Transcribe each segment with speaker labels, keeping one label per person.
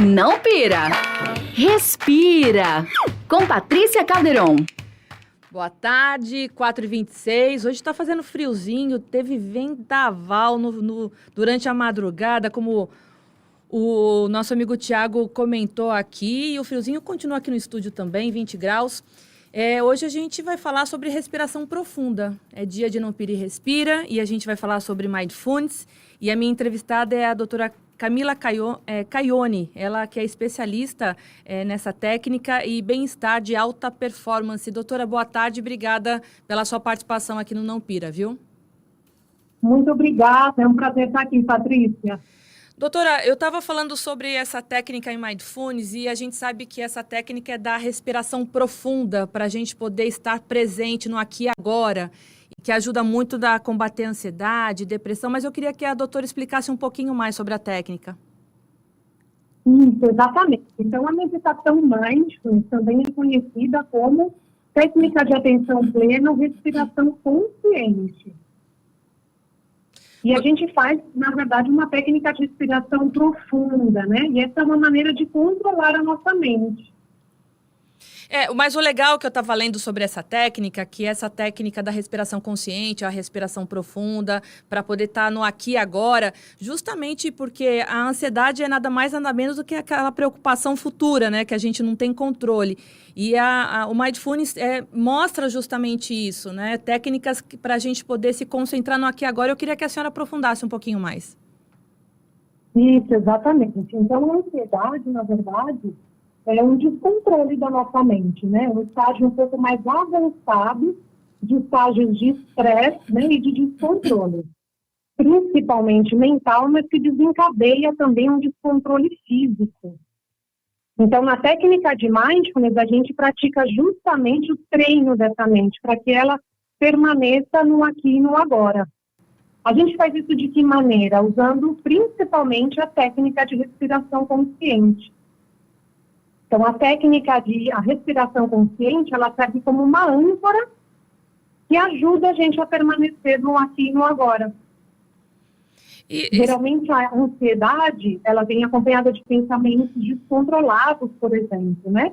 Speaker 1: Não pira. Respira. Com Patrícia Calderon.
Speaker 2: Boa tarde, 4h26. Hoje está fazendo friozinho, teve vendaval durante a madrugada, como o nosso amigo Tiago comentou aqui. E o friozinho continua aqui no estúdio também, 20 graus. Hoje a gente vai falar sobre respiração profunda. É dia de Não Pira e Respira e a gente vai falar sobre Mindfulness. E a minha entrevistada é a doutora Camila Caione, ela que é especialista nessa técnica e bem-estar de alta performance. Doutora, boa tarde, obrigada pela sua participação aqui no Não Pira, viu?
Speaker 3: Muito obrigada, é um prazer estar aqui, Patrícia.
Speaker 2: Doutora, eu estava falando sobre essa técnica em Mindfulness e a gente sabe que essa técnica é da respiração profunda para a gente poder estar presente no aqui e agora, que ajuda muito a combater a ansiedade, depressão, mas eu queria que a doutora explicasse um pouquinho mais sobre a técnica.
Speaker 3: Isso, exatamente. Então, a meditação Mindfulness também é conhecida como técnica de atenção plena ou respiração consciente. E a gente faz, na verdade, uma técnica de respiração profunda, né? E essa é uma maneira de controlar a nossa mente.
Speaker 2: Mas o legal que eu estava lendo sobre essa técnica, que essa técnica da respiração consciente, a respiração profunda, para poder estar no aqui e agora, justamente porque a ansiedade é nada mais, nada menos do que aquela preocupação futura, né? Que a gente não tem controle. E o Mindfulness mostra justamente isso, né? Técnicas para a gente poder se concentrar no aqui e agora. Eu queria que a senhora aprofundasse um pouquinho mais.
Speaker 3: Isso, exatamente. Então, a ansiedade, na verdade, é um descontrole da nossa mente, né? Um estágio um pouco mais avançado de estágios de estresse, né? E de descontrole. Principalmente mental, mas que desencadeia também um descontrole físico. Então, na técnica de Mindfulness, a gente pratica justamente o treino dessa mente, para que ela permaneça no aqui e no agora. A gente faz isso de que maneira? Usando principalmente a técnica de respiração consciente. Então, a técnica de respiração consciente, ela serve como uma âncora que ajuda a gente a permanecer no aqui e no agora. Geralmente, a ansiedade, ela vem acompanhada de pensamentos descontrolados, por exemplo, né?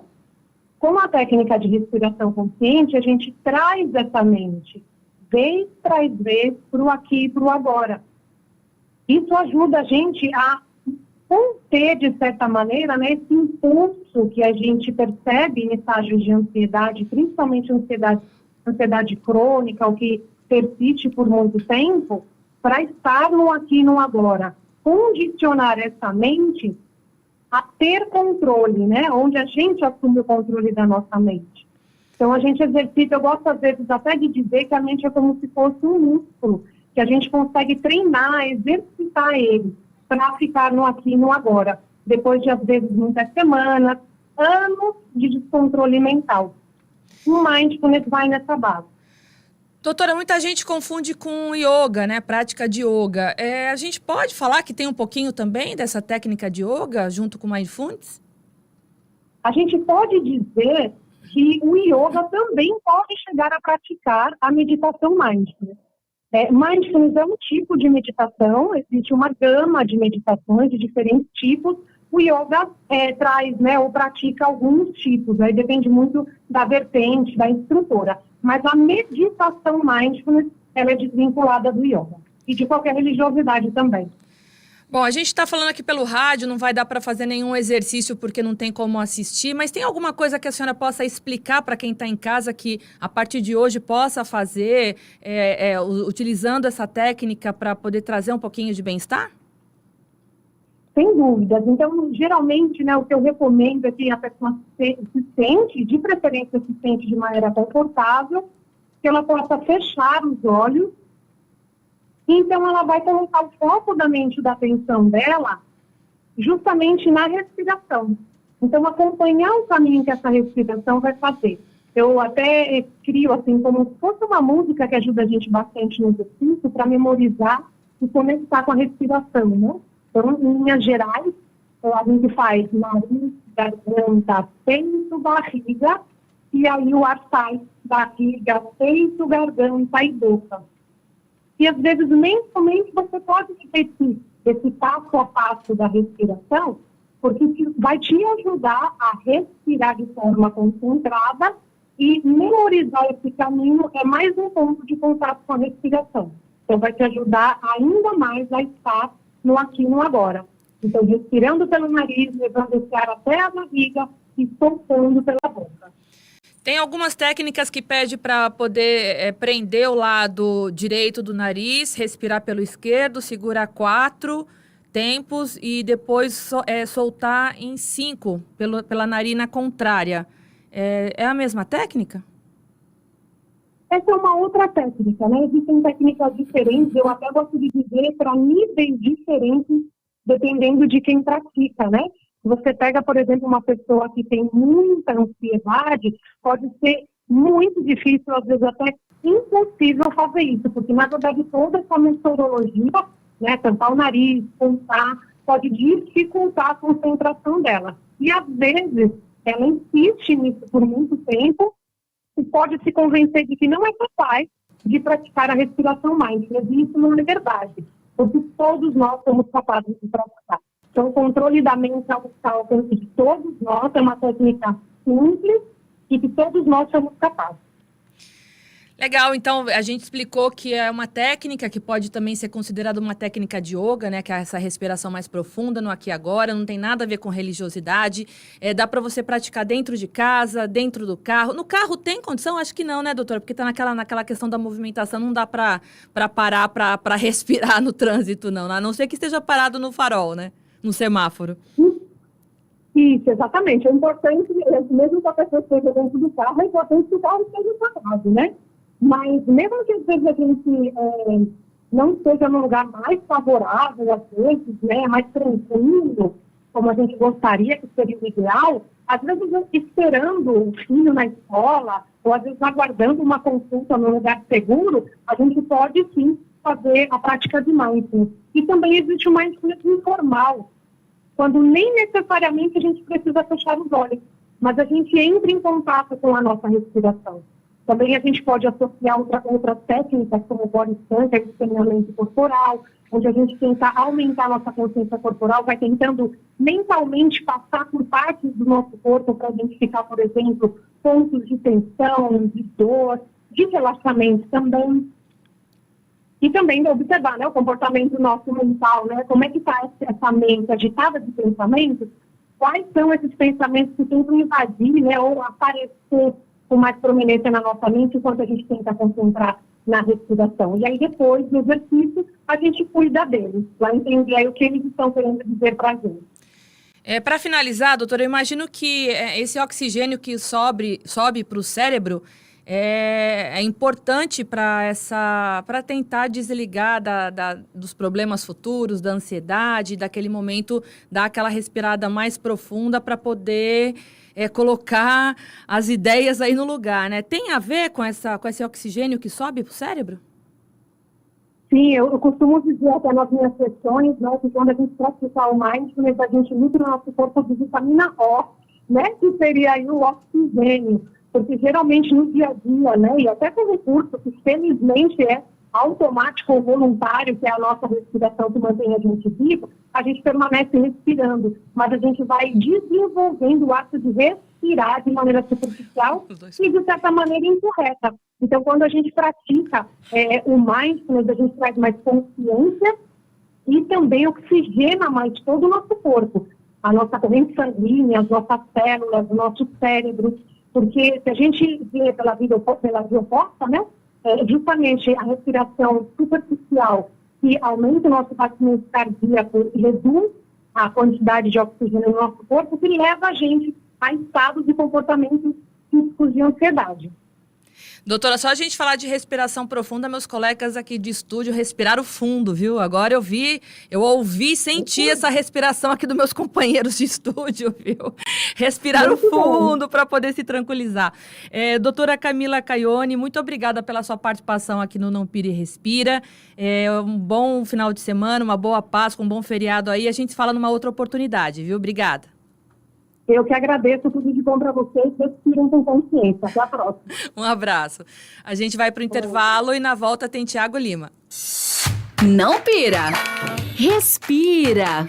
Speaker 3: Com a técnica de respiração consciente, a gente traz essa mente, vez tras vez, para o aqui e para o agora. Isso ajuda a gente a conter, de certa maneira, né, esse impulso que a gente percebe em estágios de ansiedade, principalmente ansiedade crônica, ou que persiste por muito tempo, para estar no aqui e no agora. Condicionar essa mente a ter controle, né, onde a gente assume o controle da nossa mente. Então, a gente exercita, eu gosto às vezes até de dizer que a mente é como se fosse um músculo, que a gente consegue treinar, exercitar ele, para ficar no aqui e no agora, depois de, às vezes, muitas semanas, anos de descontrole mental. O Mindfulness vai nessa base.
Speaker 2: Doutora, muita gente confunde com yoga, né? Prática de yoga. A gente pode falar que tem um pouquinho também dessa técnica de yoga junto com o Mindfulness?
Speaker 3: A gente pode dizer que o yoga também pode chegar a praticar a meditação Mindfulness. Mindfulness é um tipo de meditação, existe uma gama de meditações de diferentes tipos. O yoga traz, né, ou pratica alguns tipos, aí depende muito da vertente, da instrutora. Mas a meditação Mindfulness, ela é desvinculada do yoga e de qualquer religiosidade também.
Speaker 2: Bom, a gente está falando aqui pelo rádio, não vai dar para fazer nenhum exercício porque não tem como assistir, mas tem alguma coisa que a senhora possa explicar para quem está em casa que a partir de hoje possa fazer, utilizando essa técnica para poder trazer um pouquinho de bem-estar?
Speaker 3: Sem dúvidas. Então, geralmente, né, o que eu recomendo é que a pessoa se sente, de preferência se sente de maneira confortável, que ela possa fechar os olhos. Então, ela vai colocar o foco da mente, da atenção dela, justamente na respiração. Então, acompanhar o caminho que essa respiração vai fazer. Eu até crio, assim, como se fosse uma música que ajuda a gente bastante no exercício para memorizar e conectar com a respiração, né? Então, em linhas gerais, a gente faz nariz, garganta, peito, barriga, e aí o ar sai, barriga, peito, garganta e boca. E às vezes, mentalmente, você pode repetir esse passo a passo da respiração porque vai te ajudar a respirar de forma concentrada e memorizar esse caminho é mais um ponto de contato com a respiração. Então, vai te ajudar ainda mais a estar no aqui e no agora. Então, respirando pelo nariz, levando esse ar até a barriga e soltando pela boca.
Speaker 2: Tem algumas técnicas que pede para poder prender o lado direito do nariz, respirar pelo esquerdo, segurar 4 tempos e depois soltar em 5 pela narina contrária. É a mesma técnica?
Speaker 3: Essa é uma outra técnica, né? Existem técnicas diferentes, eu até gosto de dizer, para níveis diferentes, dependendo de quem pratica, né? Você pega, por exemplo, uma pessoa que tem muita ansiedade, pode ser muito difícil, às vezes até impossível fazer isso, porque, na verdade, toda essa metodologia, né, tampar o nariz, contar, pode dificultar a concentração dela. E, às vezes, ela insiste nisso por muito tempo e pode se convencer de que não é capaz de praticar a respiração mindfulness. E isso não é verdade, porque todos nós somos capazes de praticar. Então, o controle da mente ao alcance de todos nós é uma técnica simples e que todos nós somos capazes.
Speaker 2: Legal, então a gente explicou que é uma técnica que pode também ser considerada uma técnica de yoga, né? Que é essa respiração mais profunda no aqui e agora, não tem nada a ver com religiosidade. Dá para você praticar dentro de casa, dentro do carro. No carro tem condição? Acho que não, né, doutora? Porque tá naquela questão da movimentação, não dá para parar para respirar no trânsito, não. A não ser que esteja parado no farol, né? No semáforo.
Speaker 3: Isso, exatamente. É importante, mesmo que a pessoa esteja dentro do carro, é importante que o carro esteja parado, né? Mas mesmo que às vezes a gente não esteja num lugar mais favorável, às vezes, né, mais tranquilo, como a gente gostaria que seria o ideal, às vezes esperando o filho na escola, ou às vezes aguardando uma consulta num lugar seguro, a gente pode sim fazer a prática de mindfulness. E também existe o mindfulness informal, quando nem necessariamente a gente precisa fechar os olhos, mas a gente entra em contato com a nossa respiração. Também a gente pode associar outras técnicas, como o body scan, que é o escaneamento corporal, onde a gente tenta aumentar a nossa consciência corporal, vai tentando mentalmente passar por partes do nosso corpo para identificar, por exemplo, pontos de tensão, de dor, de relaxamento também. E também observar, né, o comportamento nosso mental, né, como é que está essa mente agitada de pensamentos, quais são esses pensamentos que tentam invadir, né, ou aparecer com mais prominência na nossa mente enquanto a gente tenta concentrar na respiração. E aí depois, no exercício, a gente cuida deles, vai entender aí o que eles estão querendo dizer para a gente.
Speaker 2: Para finalizar, doutora, eu imagino que esse oxigênio que sobe para o cérebro é importante para tentar desligar dos problemas futuros, da ansiedade, daquele momento, dar aquela respirada mais profunda para poder colocar as ideias aí no lugar, né? Tem a ver com esse oxigênio que sobe para o cérebro?
Speaker 3: Sim, eu costumo dizer até nas minhas sessões, né, que quando a gente pratica o mindfulness, a gente nutre o nosso corpo de vitamina O, né, que seria aí o oxigênio, porque geralmente no dia a dia, né, e até com recurso que felizmente é automático ou voluntário, que é a nossa respiração que mantém a gente vivo, a gente permanece respirando, mas a gente vai desenvolvendo o ato de respirar de maneira superficial e de certa maneira incorreta. Então, quando a gente pratica o mindfulness, a gente traz mais consciência e também oxigena mais todo o nosso corpo, a nossa corrente sanguínea, as nossas células, o nosso cérebro, porque se a gente vê pela via oposta, né, justamente a respiração superficial que aumenta o nosso batimento cardíaco e reduz a quantidade de oxigênio no nosso corpo, que leva a gente a estados de comportamento físicos de ansiedade.
Speaker 2: Doutora, só a gente falar de respiração profunda, meus colegas aqui de estúdio respiraram fundo, viu? Agora eu ouvi, senti essa respiração aqui dos meus companheiros de estúdio, viu? Respiraram fundo para poder se tranquilizar. Doutora Camila Caione, muito obrigada pela sua participação aqui no Não Pira e Respira. Um bom final de semana, uma boa Páscoa, um bom feriado aí. A gente se fala numa outra oportunidade, viu? Obrigada.
Speaker 3: Eu que agradeço, tudo de bom para vocês, respirem com consciência. Até a próxima.
Speaker 2: Um abraço. A gente vai para o intervalo e na volta tem Thiago Lima.
Speaker 1: Não pira, respira.